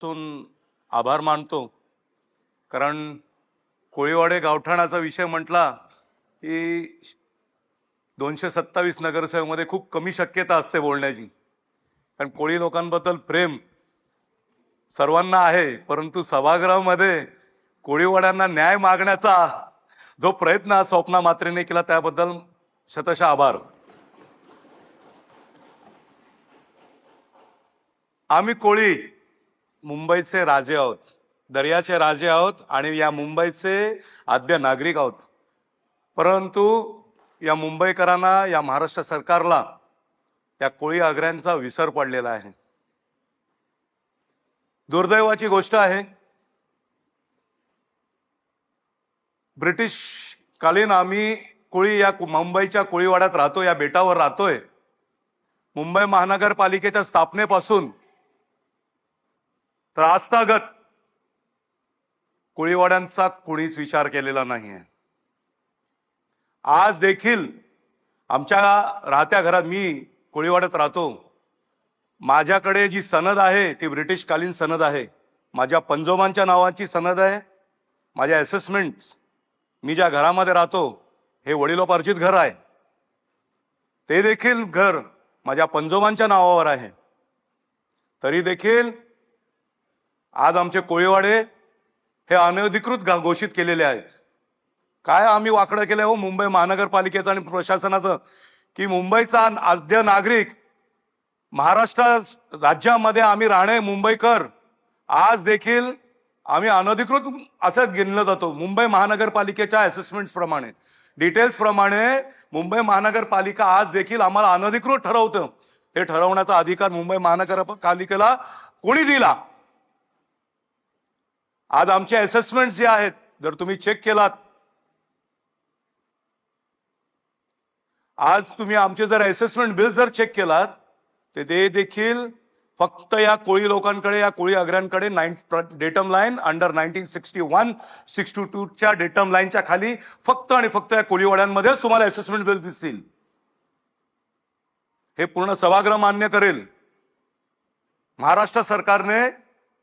पासून आभार मानतो. कारण कोळीवाडे गावठाणाचा विषय म्हटला की 227 नगरसेवकांमध्ये खूप कमी शक्यता असते बोलण्याची. कारण कोळी लोकांबद्दल प्रेम सर्वांना आहे, परंतु सभागृहामध्ये कोळीवाड्यांना न्याय मागण्याचा जो प्रयत्न आज स्वप्ना मात्रेने केला त्याबद्दल शतशः आभार. आम्ही कोळी मुंबईचे राजे आहोत, दर्याचे राजे आहोत आणि या मुंबईचे आद्य नागरिक आहोत. परंतु या मुंबईकरांना, या महाराष्ट्र सरकारला त्या कोळी आग्र्यांचा विसर पडलेला आहे. दुर्दैवाची गोष्ट आहे, ब्रिटिश कालीन आम्ही कोळी या मुंबईच्या कोळीवाड्यात राहतो, या बेटावर राहतोय. मुंबई महानगरपालिकेच्या स्थापनेपासून तर आजतागत कोळीवाड्यांचा कोणीच विचार केलेला नाहीये. आज देखील आमच्या राहत्या घरात, मी कोळीवाड्यात राहतो, माझ्याकडे जी सनद आहे ती ब्रिटिश कालीन सनद आहे. माझ्या पंजोबांच्या नावाची सनद आहे. माझ्या असेसमेंट्स, मी ज्या घरामध्ये राहतो हे वडिलोपार्जित घर आहे, ते देखील घर माझ्या पंजोबांच्या नावावर आहे. तरी देखील आज आमचे कोळीवाडे हे अनधिकृत घोषित केलेले आहेत. काय आम्ही वाकडं केलंय हो मुंबई महानगरपालिकेचं आणि प्रशासनाचं, की मुंबईचा आद्य नागरिक, महाराष्ट्र राज्यामध्ये आम्ही राहणे मुंबईकर, आज देखील आम्ही अनधिकृत असं गिनलं जातो. मुंबई महानगरपालिकेच्या असेसमेंट्स प्रमाणे, डिटेल्स प्रमाणे मुंबई महानगरपालिका आज देखील आम्हाला अनधिकृत ठरवतं. हे ठरवण्याचा अधिकार मुंबई महानगरपालिकेला कोणी दिला? आज आमचे असेसमेंट्स जे आहेत, जर तुम्ही चेक केलात, आज तुम्ही आमचे जर असेसमेंट बिल जर चेक केलात, तर ते देखील फक्त या कोळी लोकांकडे, या कोळी आग्र्यांकडे डेटम लाईन अंडर 1961-62 च्या डेटम लाईनच्या खाली फक्त आणि फक्त या कोळीवाड्यांमध्येच तुम्हाला असेसमेंट बिल दिसतील. हे पूर्ण सभागृह मान्य करेल. महाराष्ट्र सरकारने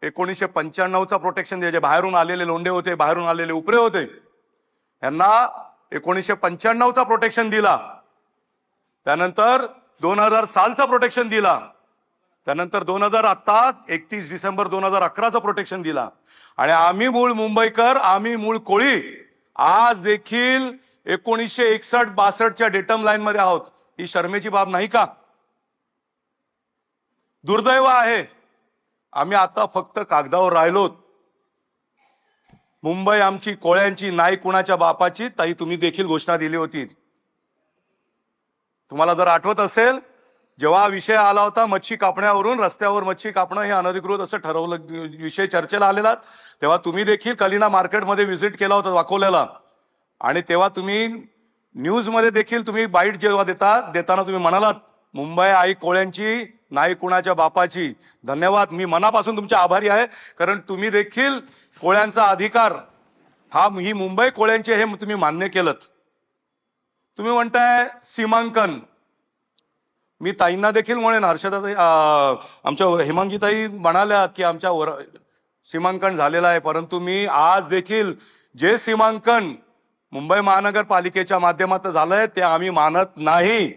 1995चा प्रोटेक्शन जे बाहेरून आलेले लोंढे होते, बाहेरून आलेले उपरे होते, यांना 1995चा प्रोटेक्शन दिला. त्यानंतर 2000 सालचा प्रोटेक्शन दिला. त्यानंतर 31 डिसेंबर 2011चा प्रोटेक्शन दिला. आणि आम्ही मूळ मुंबईकर, आम्ही मूळ कोळी आज देखील 1961-62च्या डेटम लाईन मध्ये आहोत. ही शर्मेची बाब नाही का? दुर्दैव आहे, आम्ही आता फक्त कागदावर राहिलोत. मुंबई आमची कोळ्यांची नाही, कुणाच्या बापाची. ताई, तुम्ही देखील घोषणा दिली होती. तुम्हाला जर आठवत असेल, जेव्हा विषय आला होता मच्छी कापण्यावरून, रस्त्यावर मच्छी कापणं हे अनधिकृत असं ठरवलं, विषय चर्चेला आलेला, तेव्हा तुम्ही देखील कलिना मार्केटमध्ये व्हिजिट केला होता वाकोल्याला. आणि तेव्हा तुम्ही न्यूज मध्ये देखील तुम्ही बाईट जेव्हा देताना तुम्ही म्हणालात, मुंबई आई कोळ्यांची नाही कुणाच्या बापाची. धन्यवाद, मी मनापासून तुमचे आभारी आहे. कारण तुम्ही देखील कोळ्यांचा अधिकार ही मुंबई कोळ्यांची हे तुम्ही मान्य केलं. तुम्ही म्हणताय सीमांकन, मी ताईंना देखील म्हणेन, हर्षदाताई, आमच्या हेमांगीताई म्हणाल्या की आमच्या सीमांकन झालेलं आहे, परंतु मी आज देखील जे सीमांकन मुंबई महानगरपालिकेच्या माध्यमातून झालंय ते आम्ही मानत नाही.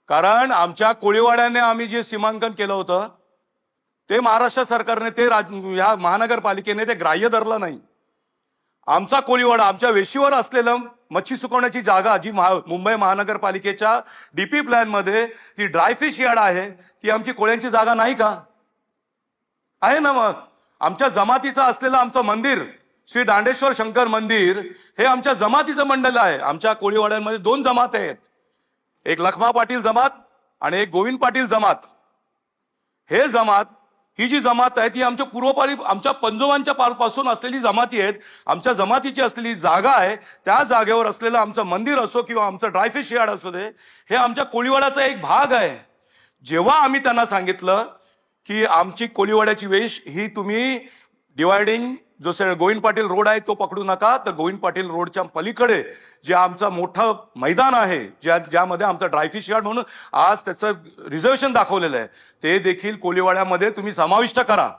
कारण आमच्या कोळीवाड्याने आम्ही जे सीमांकन केलं होतं ते महाराष्ट्र सरकारने, ते या महानगरपालिकेने ते ग्राह्य धरलं नाही. आमचा कोळीवाडा, आमच्या वेशीवर असलेलं मच्छी सुकवण्याची जागा, जी मुंबई महानगरपालिकेच्या डीपी प्लॅन मध्ये ती ड्रायफिश यार्ड आहे, ती आमची कोळ्यांची जागा नाही का? आहे ना. मग आमच्या जमातीचं असलेलं आमचं मंदिर, श्री दांडेश्वर शंकर मंदिर, हे आमच्या जमातीचं मंडळ आहे. आमच्या कोळीवाड्यांमध्ये 2 जमात आहेत, एक लखमा पाटील जमात आणि एक गोविंद पाटील जमात. हे जमात, ही जी जमात आहे ती आमच्या पूर्वपारी, आमच्या पंजोबांच्या पासून असलेली जमाती आहेत. आमच्या जमातीची असलेली जागा आहे, त्या जागेवर असलेलं आमचं मंदिर असो किंवा आमचं ड्रायफिश यार्ड असू दे, हे आमच्या कोळीवाड्याचा एक भाग आहे. जेव्हा आम्ही त्यांना सांगितलं की आमची कोळीवाड्याची वेश ही तुम्ही डिवायडिंग जो गोविंद पाटील रोड आहे तो पकडू नका, तर गोविंद पाटील रोडच्या पलीकडे जे आमचं मोठं मैदान आहे, ज्यामध्ये आमचं ड्रायफिश यार्ड म्हणून आज त्याचं रिझर्वेशन दाखवलेलं आहे, ते देखील कोळीवाड्यामध्ये तुम्ही समाविष्ट करा.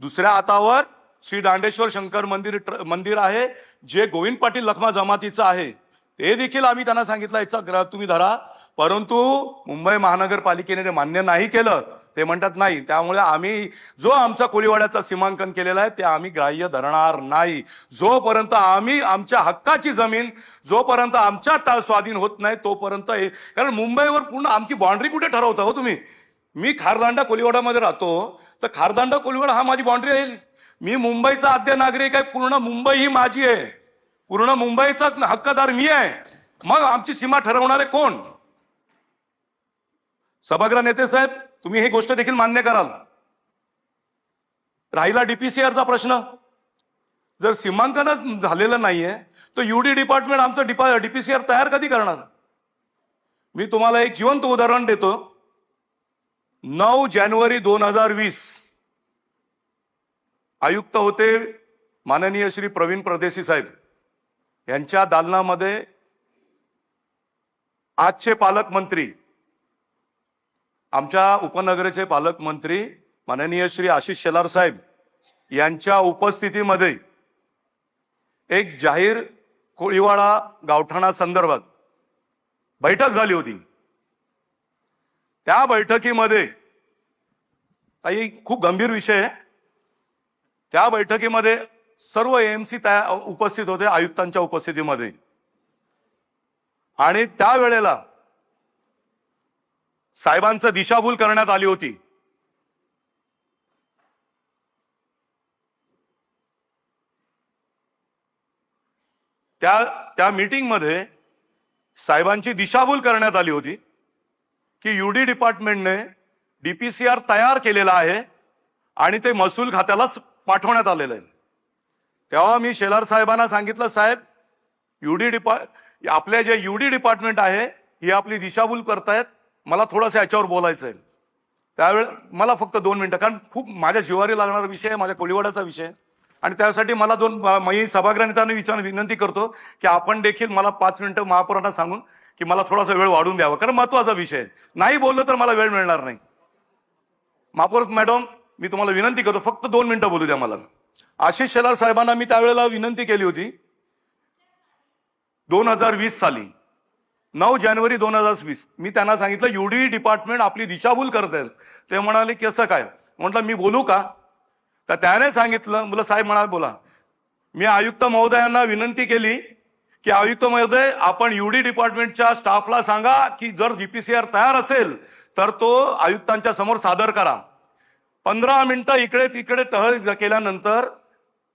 दुसऱ्या हातावर श्री दांडेश्वर शंकर मंदिर आहे, जे गोविंद पाटील लखमा जमातीचं आहे. ते देखील आम्ही त्यांना सांगितलं याचा तुम्ही धरा, परंतु मुंबई महानगरपालिकेने ते मान्य नाही केलं. ते म्हणतात नाही, त्यामुळे आम्ही जो आमचा कोळीवाड्याचा सीमांकन केलेला आहे ते आम्ही ग्राह्य धरणार नाही. जोपर्यंत आम्ही आमच्या हक्काची जमीन जोपर्यंत आमच्या स्वाधीन होत नाही तोपर्यंत, कारण मुंबईवर पूर्ण आमची बाउंड्री कुठे ठरवता हो तुम्ही? मी खारदांडा कोळीवाड्यामध्ये राहतो, तर खारदांडा कोळीवाडा हा माझी बाउंड्री आहे. मी मुंबईचा आद्य नागरिक आहे, पूर्ण मुंबई ही माझी आहे, पूर्ण मुंबईचा हक्कदार मी आहे. मग आमची सीमा ठरवणारे कोण? सभागृह नेते साहेब, तुम्ही ही गोष्ट देखील मान्य कराल. राहिला डीपीसीआरचा प्रश्न, जर सीमांकन झालेलं नाहीये तर यूडी डिपार्टमेंट आमचं डीपीसीआर तयार कधी करणार? मी तुम्हाला एक जिवंत उदाहरण देतो. 9 जानेवारी 2020 आयुक्त होते माननीय श्री प्रवीण परदेशी साहेब, यांच्या दालनामध्ये आजचे पालकमंत्री, आमच्या उपनगराचे पालकमंत्री माननीय श्री आशिष शेलार साहेब यांच्या उपस्थितीमध्ये एक जाहीर कोळीवाडा गावठाणा संदर्भात बैठक झाली होती. त्या बैठकीमध्ये ताई खूप गंभीर विषय आहे. त्या बैठकीमध्ये सर्व एएमसी उपस्थित होते आयुक्तांच्या उपस्थितीमध्ये, आणि त्यावेळेला साहेबांचं दिशाभूल करण्यात आली होती. त्या मीटिंग मध्ये साहेबांची दिशाभूल करण्यात आली होती की यूडी डिपार्टमेंटने डीपीसीआर तयार केलेला आहे आणि ते महसूल खात्यालाच पाठवण्यात आलेलं आहे. तेव्हा मी शेलार साहेबांना सांगितलं, साहेब आपले जे यूडी डिपार्टमेंट आहे ही आपली दिशाभूल करतायत, मला थोडंसं याच्यावर बोलायचं आहे. त्यावेळेस मला फक्त 2 मिनिटं, कारण खूप माझ्या जिवारी लागणारा विषय आहे, माझ्या कोळीवाड्याचा विषय, आणि त्यासाठी मला मी सभागृह नेत्यांना विनंती करतो की आपण देखील मला 5 मिनिटं महापौरांना सांगून की मला थोडासा वेळ वाढून द्यावा, कारण महत्वाचा विषय आहे. नाही बोललो तर मला वेळ मिळणार नाही. महापौर मॅडम, मी तुम्हाला विनंती करतो, फक्त 2 मिनिटं बोलू द्या मला. आशिष शेलार साहेबांना मी त्यावेळेला विनंती केली होती 2020 साली, 9 जानेवारी 2020. मी त्यांना सांगितलं यूडी डिपार्टमेंट आपली दिशाभूल करत आहे. ते म्हणाले कसं काय? म्हटलं मी बोलू का? तर त्याने सांगितलं, मला साहेब म्हणाले बोला. मी आयुक्त महोदयांना विनंती केली की आयुक्त महोदय, आपण यूडी डिपार्टमेंटच्या स्टाफला सांगा की जर डीपीसीआर तयार असेल तर तो आयुक्तांच्या समोर सादर करा. 15 मिनिटं इकडे तिकडे टहल केल्यानंतर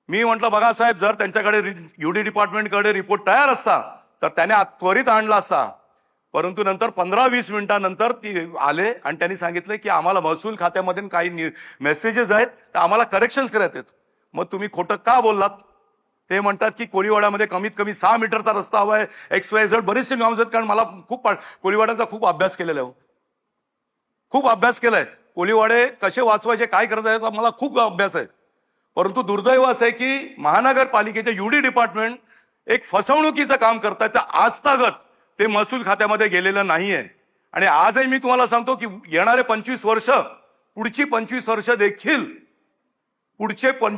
मी म्हटलं, बघा साहेब, जर त्यांच्याकडे यूडी डिपार्टमेंटकडे रिपोर्ट तयार असता तर त्याने त्वरित आणला असता. परंतु नंतर 15-20 मिनिटांनंतर ती आले आणि त्यांनी सांगितलं की आम्हाला महसूल खात्यामधून काही मेसेजेस आहेत तर आम्हाला करेक्शन्स करायचे आहेत. मग तुम्ही खोटं का बोललात? ते म्हणतात की कोळीवाड्यामध्ये कमीत कमी 6 मीटरचा रस्ता हवा आहे, XYZ बरेचसे नॉर्म्स आहेत. कारण मला खूप कोळीवाड्याचा खूप अभ्यास केलेला आहे, खूप अभ्यास केलाय. कोळीवाडे कसे वाचवायचे, काय करायचं, मला खूप अभ्यास आहे. परंतु दुर्दैव असं आहे की महानगरपालिकेचे यूडी डिपार्टमेंट एक फसवणुकीचं काम करतात. तर आजतागत ते महसूल खात्यामध्ये गेलेलं नाहीये. आणि आजही मी तुम्हाला सांगतो की येणारे 25 वर्ष, पुढची 25 वर्ष देखील,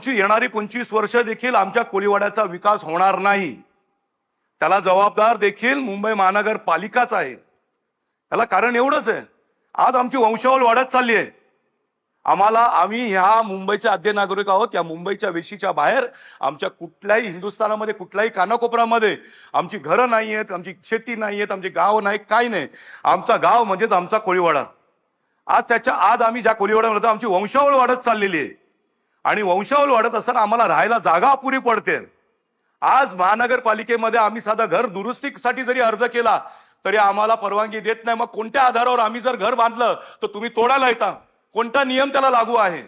येणारी 25 वर्ष देखील आमच्या कोळीवाड्याचा विकास होणार नाही. त्याला जबाबदार देखील मुंबई महानगरपालिकाच आहे. त्याला कारण एवढंच आहे, आज आमची वंशावळ वाढत चालली आहे. आम्ही ह्या मुंबईचे आद्य नागरिक आहोत. या मुंबईच्या वेशीच्या बाहेर आमच्या कुठल्याही हिंदुस्थानामध्ये कुठल्याही कानाकोपऱ्यामध्ये आमची घरं नाही आहेत, आमची शेती नाही आहेत, आमचे गाव नाही, काही नाही. आमचा गाव म्हणजेच आमचा कोळीवाडा. आज आम्ही ज्या कोळीवाड्यामध्ये आमची वंशावळ वाढत चाललेली आहे, आणि वंशावळ वाढत असताना आम्हाला राहायला जागा अपुरी पडते. आज महानगरपालिकेमध्ये आम्ही साधा घर दुरुस्तीसाठी जरी अर्ज केला तरी आम्हाला परवानगी देत नाही. मग कोणत्या आधारावर आम्ही जर घर बांधलं तर तुम्ही तोडायला येता? कोणता नियम त्याला लागू आहे?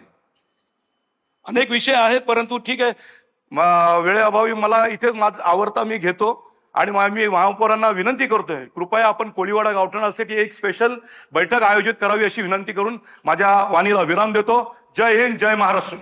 अनेक विषय आहेत, परंतु ठीक आहे, वेळेअभावी मला इथेच माझं आवडता मी घेतो. आणि मी महापौरांना विनंती करतोय, कृपया आपण कोळीवाडा गावठाणासाठी एक स्पेशल बैठक आयोजित करावी अशी विनंती करून माझ्या वाणीला विराम देतो. जय हिंद, जय महाराष्ट्र.